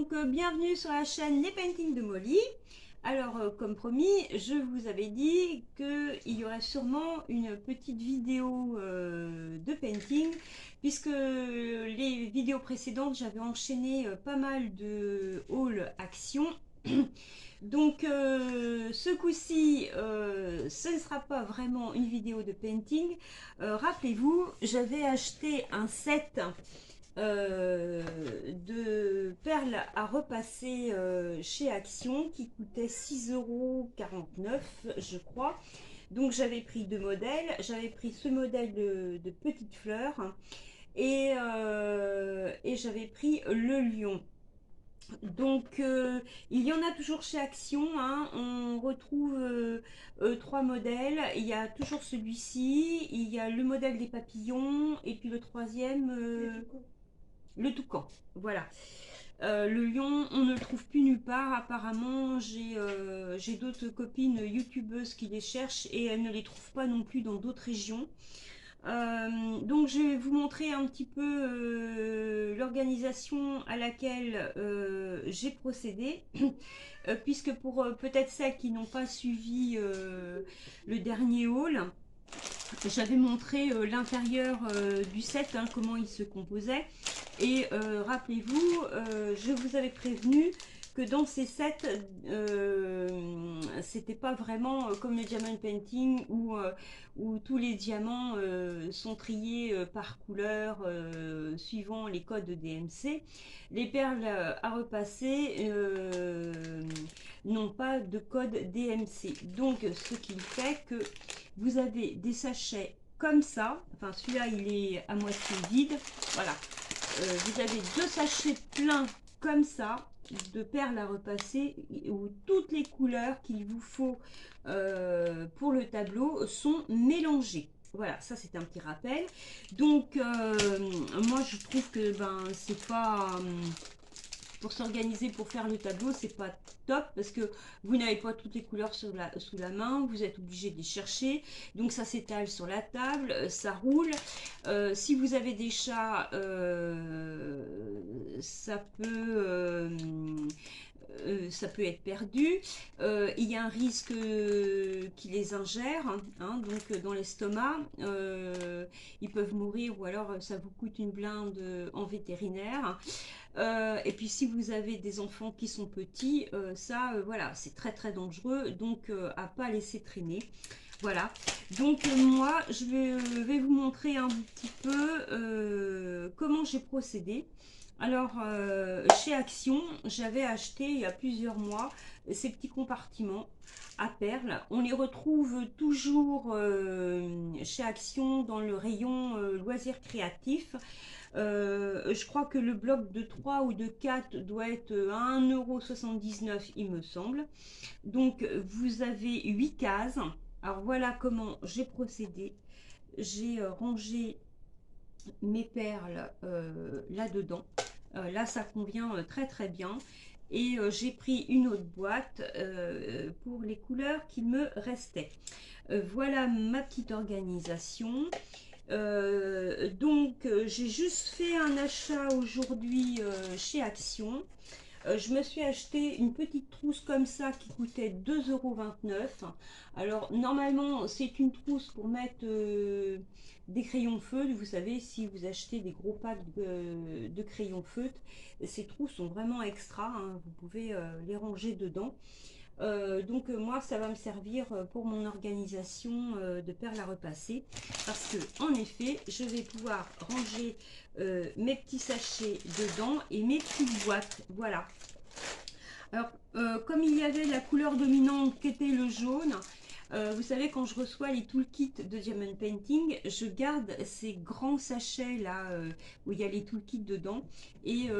donc bienvenue sur la chaîne Les Paintings de Molly. Alors comme promis, je vous avais dit qu'il y aurait sûrement une petite vidéo de painting, puisque les vidéos précédentes j'avais enchaîné pas mal de haul action. Donc ce coup-ci, ce ne sera pas vraiment une vidéo de painting. Rappelez-vous, j'avais acheté un set de perles à repasser chez Action qui coûtait 6,49 € je crois. Donc j'avais pris deux modèles. J'avais pris ce modèle de petite fleur et j'avais pris le lion. Donc il y en a toujours chez Action, hein. On retrouve trois modèles. Il y a toujours celui-ci, il y a le modèle des papillons et puis le troisième, le toucan. Voilà. Le lion, on ne le trouve plus nulle part. Apparemment, j'ai d'autres copines youtubeuses qui les cherchent et elles ne les trouvent pas non plus dans d'autres régions. Donc je vais vous montrer un petit peu l'organisation à laquelle j'ai procédé, puisque pour peut-être celles qui n'ont pas suivi le dernier haul, j'avais montré l'intérieur du set, hein, comment il se composait. Et rappelez-vous, je vous avais prévenu que dans ces sets, c'était pas vraiment comme le diamond painting où tous les diamants sont triés par couleur suivant les codes de DMC. Les perles à repasser n'ont pas de code DMC. Donc ce qui fait que vous avez des sachets comme ça. Enfin celui-là il est à moitié vide. Voilà. Vous avez deux sachets pleins comme ça de perles à repasser où toutes les couleurs qu'il vous faut pour le tableau sont mélangées. Voilà, ça c'est un petit rappel. Donc moi je trouve que c'est pas pour s'organiser pour faire le tableau, c'est pas top parce que vous n'avez pas toutes les couleurs sous la main, vous êtes obligé de les chercher, donc ça s'étale sur la table, ça roule. Si vous avez des chats, ça peut être perdu. Il y a un risque qui les ingère, hein, donc dans l'estomac. Ils peuvent mourir ou alors ça vous coûte une blinde en vétérinaire. Et puis si vous avez des enfants qui sont petits, voilà, c'est très très dangereux, donc à pas laisser traîner. Voilà, donc moi je vais vous montrer un petit peu comment j'ai procédé. Alors chez Action, j'avais acheté il y a plusieurs mois ces petits compartiments à perles. On les retrouve toujours chez Action dans le rayon loisirs créatifs. Je crois que le bloc de 3 ou de 4 doit être à 1,79 € il me semble. Donc vous avez 8 cases. Alors voilà comment j'ai procédé. J'ai rangé mes perles là-dedans. Là ça convient très très bien. Et j'ai pris une autre boîte pour les couleurs qui me restaient. Voilà ma petite organisation. Donc j'ai juste fait un achat aujourd'hui chez Action. Je me suis acheté une petite trousse comme ça qui coûtait 2,29 €. Alors normalement c'est une trousse pour mettre des crayons feutres. Vous savez, si vous achetez des gros packs de crayons feutres, ces trousses sont vraiment extra, hein. Vous pouvez les ranger dedans. Donc moi ça va me servir pour mon organisation de perles à repasser, parce que en effet je vais pouvoir ranger mes petits sachets dedans et mes petites boîtes. Voilà. Alors comme il y avait la couleur dominante qui était le jaune, vous savez, quand je reçois les toolkits de Diamond Painting, je garde ces grands sachets là où il y a les toolkits dedans, et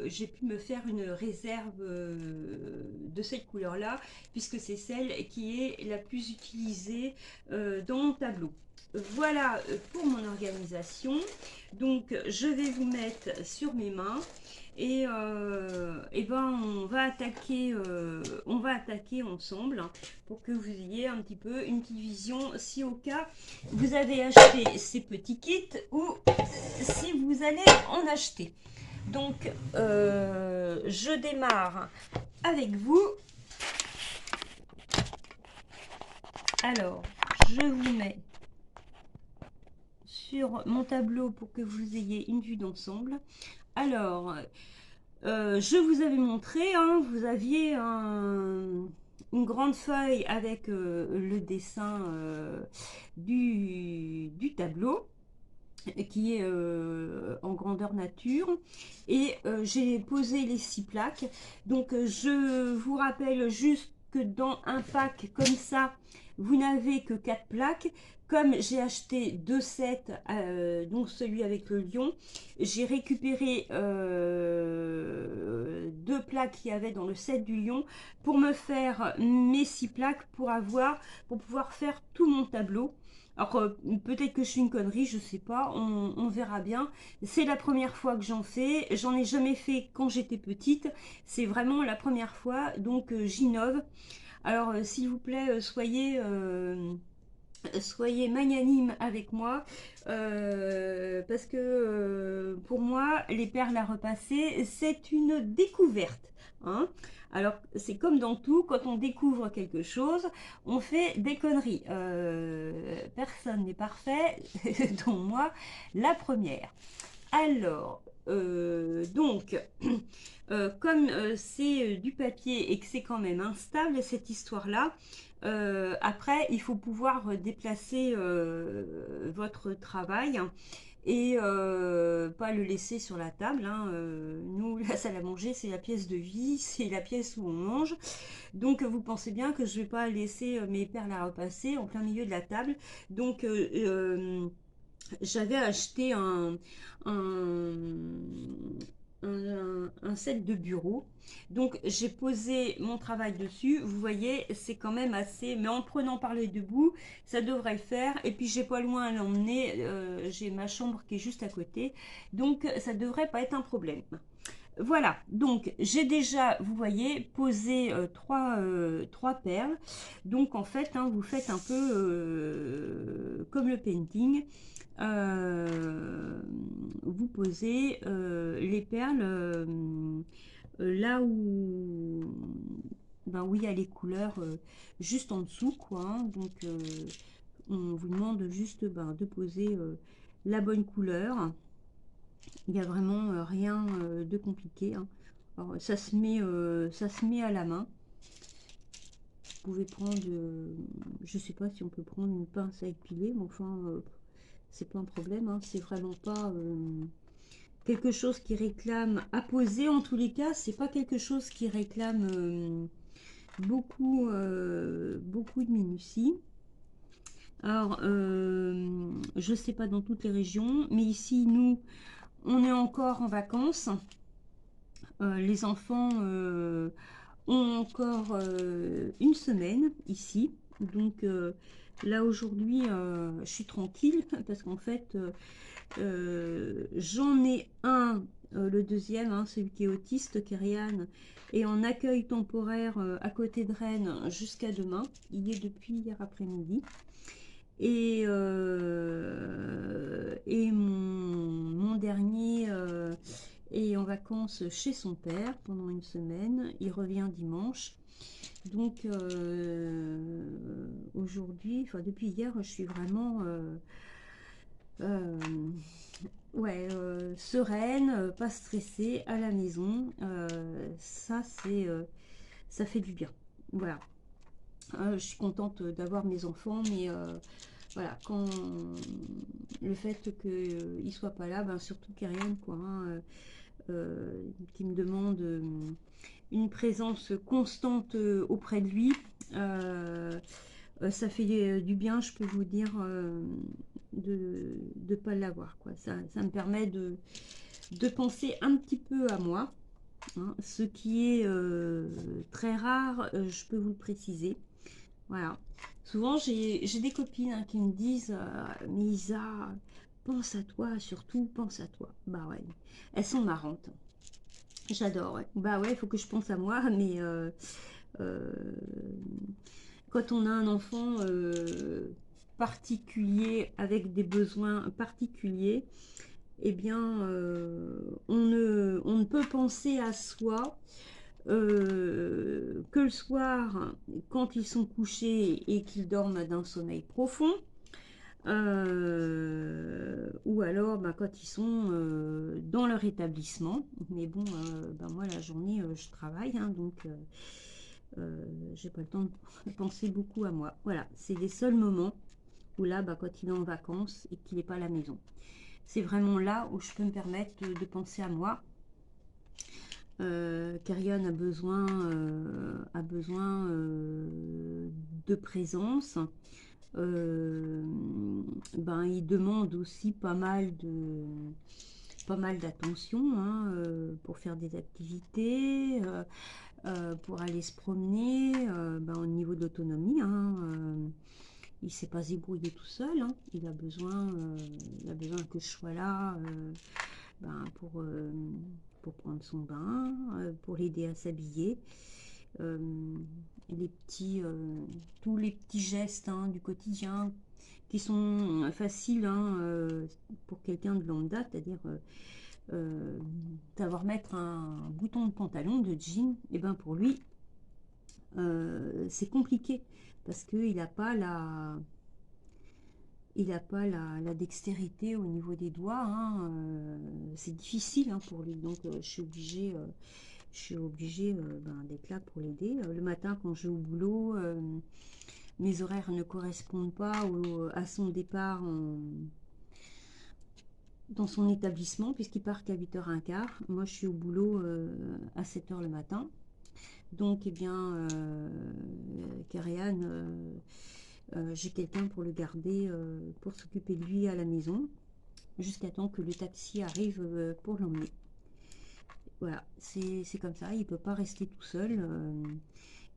j'ai pu me faire une réserve de cette couleur là, puisque c'est celle qui est la plus utilisée dans mon tableau. Voilà pour mon organisation. Donc je vais vous mettre sur mes mains et on va attaquer ensemble pour que vous ayez un petit peu une petite vision si au cas vous avez acheté ces petits kits ou si vous allez en acheter. Donc, je démarre avec vous. Alors, je vous mets sur mon tableau pour que vous ayez une vue d'ensemble. Alors, je vous avais montré, hein, vous aviez une grande feuille avec le dessin du tableau qui est en grandeur nature, et j'ai posé les 6 plaques. Donc je vous rappelle juste que dans un pack comme ça vous n'avez que 4 plaques. Comme j'ai acheté 2 sets, donc celui avec le lion, j'ai récupéré 2 plaques qu'il y avait dans le set du lion pour me faire mes 6 plaques pour pouvoir faire tout mon tableau. Alors peut-être que je suis une connerie, je sais pas, on verra bien. C'est la première fois que j'en fais, j'en ai jamais fait quand j'étais petite, c'est vraiment la première fois, donc j'innove. Alors s'il vous plaît, soyez magnanime avec moi, parce que pour moi les perles à repasser c'est une découverte, hein. Alors c'est comme dans tout, quand on découvre quelque chose on fait des conneries, personne n'est parfait dont moi la première. Alors, donc, comme c'est du papier et que c'est quand même instable cette histoire-là, après il faut pouvoir déplacer votre travail et pas le laisser sur la table, hein. Nous, la salle à manger, c'est la pièce de vie, c'est la pièce où on mange. Donc vous pensez bien que je ne vais pas laisser mes perles à repasser en plein milieu de la table. Donc j'avais acheté un, un set de bureau. Donc j'ai posé mon travail dessus. Vous voyez, c'est quand même assez... Mais en prenant par les deux bouts, ça devrait le faire. Et puis j'ai pas loin à l'emmener. J'ai ma chambre qui est juste à côté. Donc ça devrait pas être un problème. Voilà, donc j'ai déjà, vous voyez, posé trois perles. Donc en fait, hein, vous faites un peu comme le painting. Vous posez les perles là où il y a les couleurs juste en dessous, quoi, hein. Donc on vous demande juste de poser la bonne couleur. Il n'y a vraiment rien de compliqué, hein. Alors, ça se met à la main. Vous pouvez prendre, je sais pas si on peut prendre une pince à épiler, mais enfin, c'est pas un problème, hein. C'est vraiment pas quelque chose qui réclame à poser. En tous les cas, c'est pas quelque chose qui réclame beaucoup de minutie. Alors, je sais pas dans toutes les régions, mais ici, nous, on est encore en vacances. Les enfants ont encore une semaine ici. Donc là aujourd'hui, je suis tranquille parce qu'en fait, j'en ai un, le deuxième, hein, celui qui est autiste, Kériane, est en accueil temporaire à côté de Rennes jusqu'à demain. Il y est depuis hier après-midi. Et mon dernier est en vacances chez son père pendant une semaine. Il revient dimanche. Donc aujourd'hui, enfin depuis hier, je suis vraiment euh, ouais, sereine, pas stressée à la maison. Ça fait du bien. Voilà. Je suis contente d'avoir mes enfants, mais voilà, quand le fait qu'ils ne soient pas là, ben, surtout Kyrian, quoi, hein, qui me demande une présence constante auprès de lui, ça fait du bien, je peux vous dire, de ne pas l'avoir, quoi. Ça me permet de penser un petit peu à moi, hein, ce qui est très rare, je peux vous le préciser. Voilà. Souvent, j'ai des copines, hein, qui me disent mais Isa, pense à toi, surtout, pense à toi. Bah ouais, elles sont marrantes. J'adore, ouais. Bah ouais, il faut que je pense à moi, mais euh, quand on a un enfant particulier, avec des besoins particuliers, eh bien, on ne peut penser à soi que le soir, quand ils sont couchés et qu'ils dorment d'un sommeil profond, ou alors bah, quand ils sont dans leur établissement. Mais bon, bah, moi la journée je travaille, hein, donc j'ai pas le temps de penser beaucoup à moi. Voilà, c'est les seuls moments où là, bah, quand il est en vacances et qu'il n'est pas à la maison. C'est vraiment là où je peux me permettre de penser à moi. Karian a besoin de présence. Euh, ben, il demande aussi pas mal d'attention, hein, pour faire des activités, pour aller se promener, ben, au niveau de l'autonomie. Hein, il ne sait pas se débrouiller tout seul. Hein, il a besoin que je sois là, ben, pour prendre son bain, pour l'aider à s'habiller. Euh, les petits, tous les petits gestes, hein, du quotidien qui sont faciles, hein, pour quelqu'un de lambda, c'est-à-dire d'avoir mettre un bouton de pantalon, de jean, et ben pour lui, c'est compliqué parce qu'il n'a pas la dextérité au niveau des doigts, hein, c'est difficile, hein, pour lui, donc je suis obligée ben, d'être là pour l'aider. Le matin, quand je vais au boulot, mes horaires ne correspondent pas à son départ dans son établissement, puisqu'il part qu'à 8h15. Moi, je suis au boulot à 7h le matin. Donc, eh bien, Karian, j'ai quelqu'un pour le garder, pour s'occuper de lui à la maison, jusqu'à temps que le taxi arrive pour l'emmener. Voilà, c'est comme ça, il ne peut pas rester tout seul.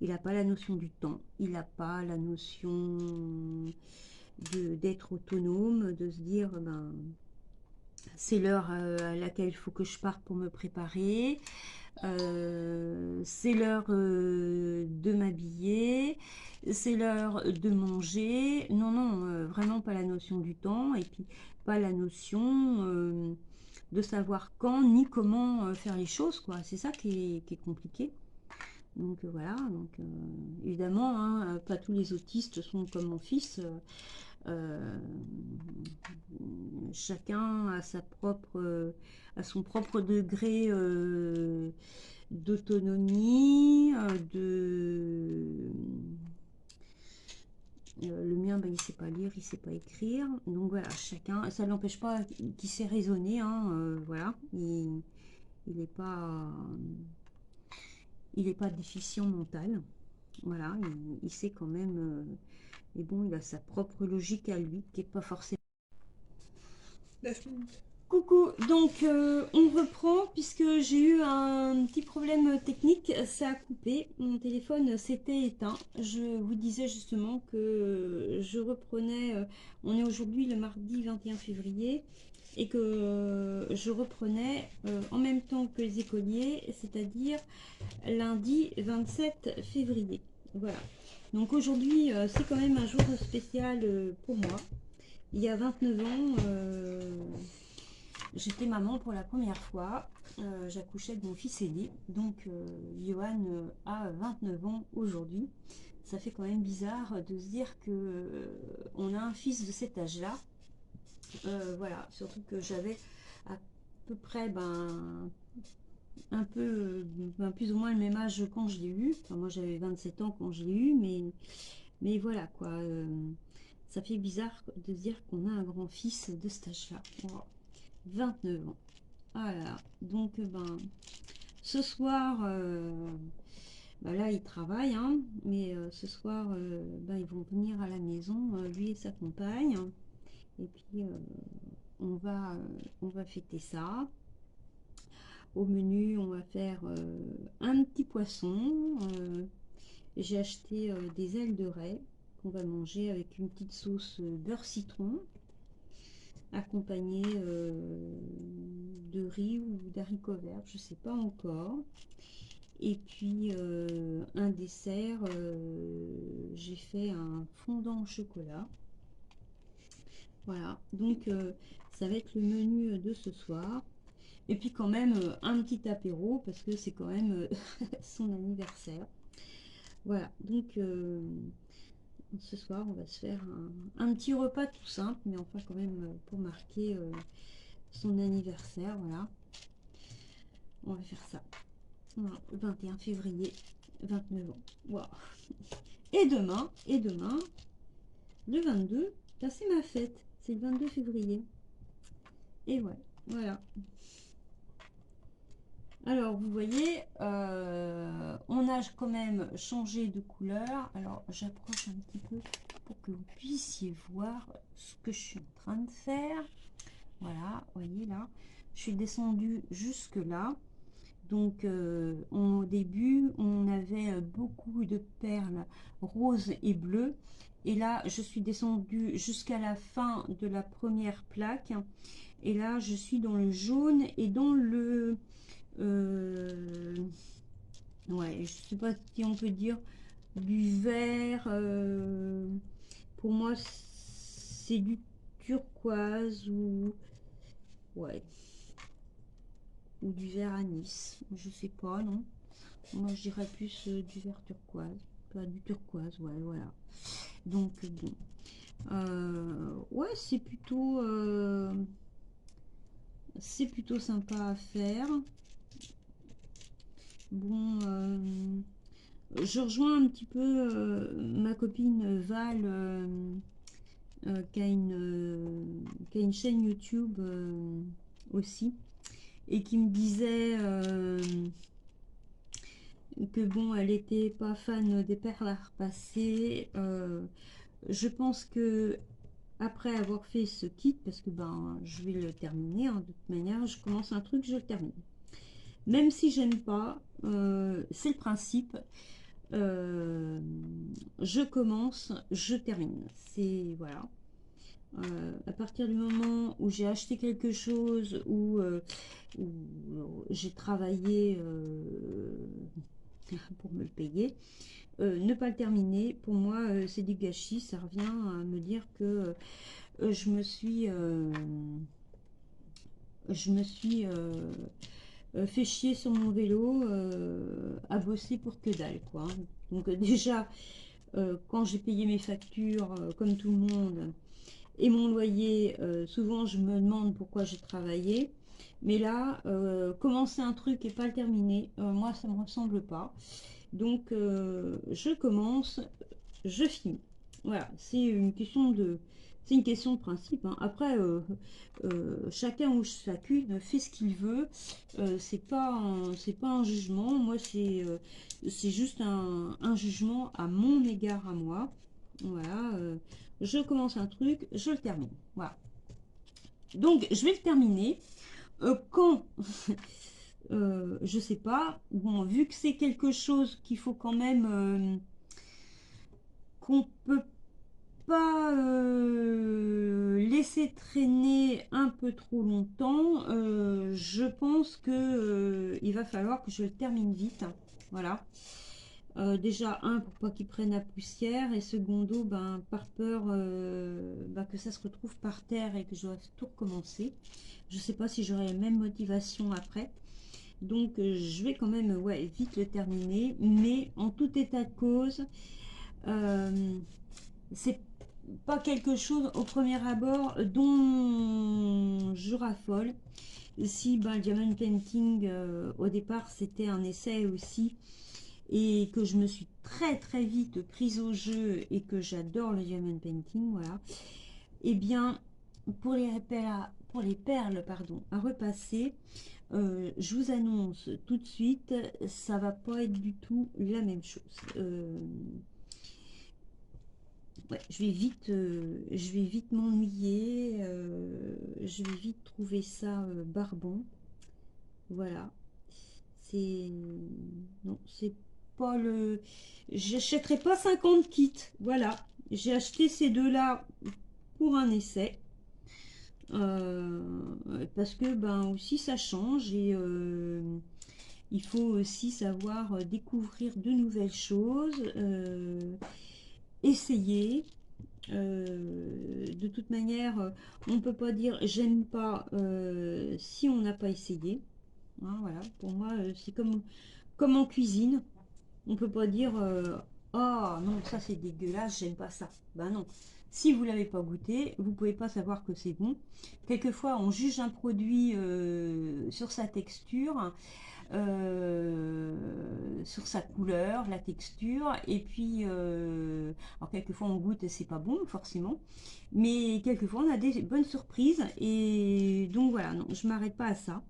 Il n'a pas la notion du temps, il n'a pas la notion d'être autonome, de se dire, ben, c'est l'heure à laquelle il faut que je parte pour me préparer, c'est l'heure de m'habiller, c'est l'heure de manger. Non, non, vraiment pas la notion du temps, et puis pas la notion de savoir quand ni comment faire les choses, quoi. C'est ça qui est compliqué. Donc voilà, donc évidemment, hein, pas tous les autistes sont comme mon fils. Euh, chacun a a son propre degré d'autonomie, le mien, ben, il sait pas lire, il sait pas écrire. Donc voilà, chacun, ça ne l'empêche pas qu'il sait raisonner, hein, voilà, il n'est pas, il est pas déficient mental. Voilà, il sait quand même, mais bon, il a sa propre logique à lui, qui est pas forcément. 9 minutes. Coucou, donc on reprend puisque j'ai eu un petit problème technique, ça a coupé, mon téléphone s'était éteint. Je vous disais justement que je reprenais, on est aujourd'hui le mardi 21 février, et que je reprenais en même temps que les écoliers, c'est-à-dire lundi 27 février. Voilà. Donc aujourd'hui, c'est quand même un jour spécial pour moi. Il y a 29 ans, j'étais maman pour la première fois. J'accouchais de mon fils aîné. Donc, Johan a 29 ans aujourd'hui. Ça fait quand même bizarre de se dire que on a un fils de cet âge-là. Voilà, surtout que j'avais à peu près un peu ben, plus ou moins le même âge quand je l'ai eu. Enfin, moi j'avais 27 ans quand je l'ai eu, mais voilà quoi. Ça fait bizarre de dire qu'on a un grand-fils de cet âge-là. Oh, 29 ans. Voilà. Donc ben ce soir, ben là il travaille, hein, mais ce soir ben, ils vont venir à la maison, lui et sa compagne. Et puis on va fêter ça. Au menu, on va faire un petit poisson. J'ai acheté des ailes de raie qu'on va manger avec une petite sauce beurre citron, accompagnée de riz ou d'haricots verts, je sais pas encore. Et puis un dessert, j'ai fait un fondant au chocolat. Voilà, donc Ça va être le menu de ce soir. Et puis quand même un petit apéro parce que c'est quand même son anniversaire. Voilà, donc ce soir on va se faire un petit repas tout simple, mais enfin quand même pour marquer son anniversaire. Voilà, on va faire ça. Voilà, 21 février, 29 ans. Wow. Et demain, le 22, c'est ma fête. C'est le 22 février. Et ouais, voilà. Alors, vous voyez, on a quand même changé de couleur. Alors, j'approche un petit peu pour que vous puissiez voir ce que je suis en train de faire. Voilà, vous voyez là, je suis descendue jusque là. Donc, au début, on avait beaucoup de perles roses et bleues. Et là, je suis descendue jusqu'à la fin de la première plaque. Et là, je suis dans le jaune et dans le... ouais, je sais pas si on peut dire du vert. Pour moi, c'est du turquoise ou... Ouais. Ou du vert anis. Je sais pas, non. Moi, je dirais plus du vert turquoise. Pas du turquoise, ouais, voilà. Donc, bon. Ouais, c'est plutôt sympa à faire. Bon, je rejoins un petit peu ma copine Val qui a une chaîne YouTube aussi et qui me disait que bon, elle était pas fan des perles à repasser. Je pense que après avoir fait ce kit, parce que ben je vais le terminer, hein, de toute manière, je commence un truc, je le termine. Même si j'aime pas, c'est le principe. Je commence, je termine. C'est voilà. À partir du moment où j'ai acheté quelque chose, où j'ai travaillé pour me le payer, ne pas le terminer, pour moi, c'est du gâchis. Ça revient à me dire que je me suis fait chier sur mon vélo à bosser pour que dalle, quoi. Donc déjà, quand j'ai payé mes factures, comme tout le monde, et mon loyer, souvent je me demande pourquoi j'ai travaillé. Mais là, commencer un truc et pas le terminer, moi ça me ressemble pas. Donc je commence, je finis. Voilà, c'est une question de principe, hein. Après, chacun ou chacune fait ce qu'il veut. C'est pas un jugement. Moi, c'est juste un jugement à mon égard à moi. Voilà, je commence un truc, je le termine. Voilà. Donc, je vais le terminer. Quand je sais pas. Bon, vu que c'est quelque chose qu'il faut quand même qu'on peut pas laisser traîner un peu trop longtemps, je pense que il va falloir que je le termine vite. Voilà. Déjà, un, pour pas qu'il prenne la poussière, et secondo, ben, par peur ben, que ça se retrouve par terre et que je dois tout recommencer. Je sais pas si j'aurai la même motivation après. Donc, je vais quand même ouais, vite le terminer. Mais en tout état de cause, c'est pas quelque chose au premier abord dont je raffole. Si ben, le diamond painting au départ c'était un essai aussi et que je me suis très très vite prise au jeu et que j'adore le diamond painting, voilà, et bien pour les perles pardon, à repasser, je vous annonce tout de suite, ça va pas être du tout la même chose. Ouais, je vais vite m'ennuyer, je vais vite trouver ça barbant. Voilà, c'est non, c'est pas le. J'achèterai pas 50 kits. Voilà, j'ai acheté ces deux-là pour un essai. Parce que ben aussi ça change et il faut aussi savoir découvrir de nouvelles choses, essayer. De toute manière, on peut pas dire j'aime pas si on n'a pas essayé. Hein, voilà, pour moi, c'est comme en cuisine. On peut pas dire oh non, ça c'est dégueulasse, j'aime pas ça. Ben non. Si vous l'avez pas goûté, vous pouvez pas savoir que c'est bon. Quelquefois, on juge un produit sur sa texture, sur sa couleur, la texture, et puis alors quelquefois on goûte et c'est pas bon forcément, mais quelquefois on a des bonnes surprises et donc voilà, non, je m'arrête pas à ça.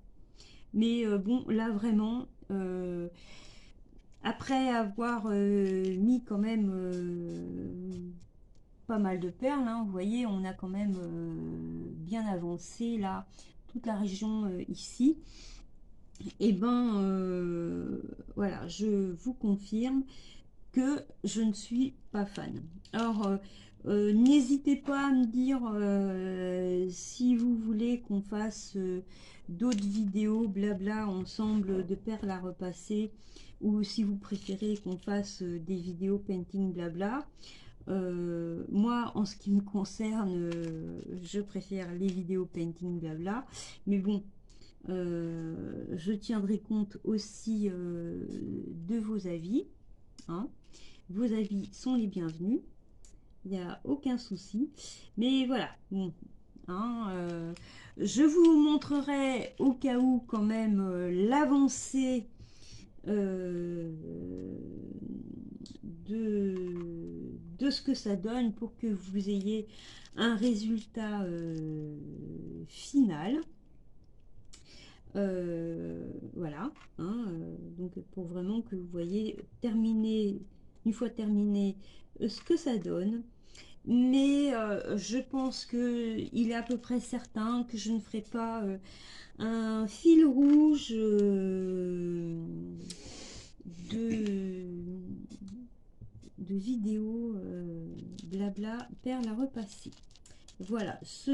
Mais bon, là vraiment, après avoir mis quand même pas mal de perles, hein, vous voyez, on a quand même bien avancé là, toute la région ici. Et ben voilà, je vous confirme que je ne suis pas fan. Alors, n'hésitez pas à me dire si vous voulez qu'on fasse d'autres vidéos blabla ensemble de perles à repasser ou si vous préférez qu'on fasse des vidéos painting blabla. Moi, en ce qui me concerne, je préfère les vidéos painting blabla. Mais bon, je tiendrai compte aussi de vos avis. Hein. Vos avis sont les bienvenus. Il n'y a aucun souci. Mais voilà. Bon, hein, je vous montrerai au cas où quand même l'avancée de ce que ça donne pour que vous ayez un résultat final. Voilà, hein, donc pour vraiment que vous voyez terminer, une fois terminé, ce que ça donne. Mais je pense que il est à peu près certain que je ne ferai pas un fil rouge de, de vidéos blabla perles à repasser. Voilà,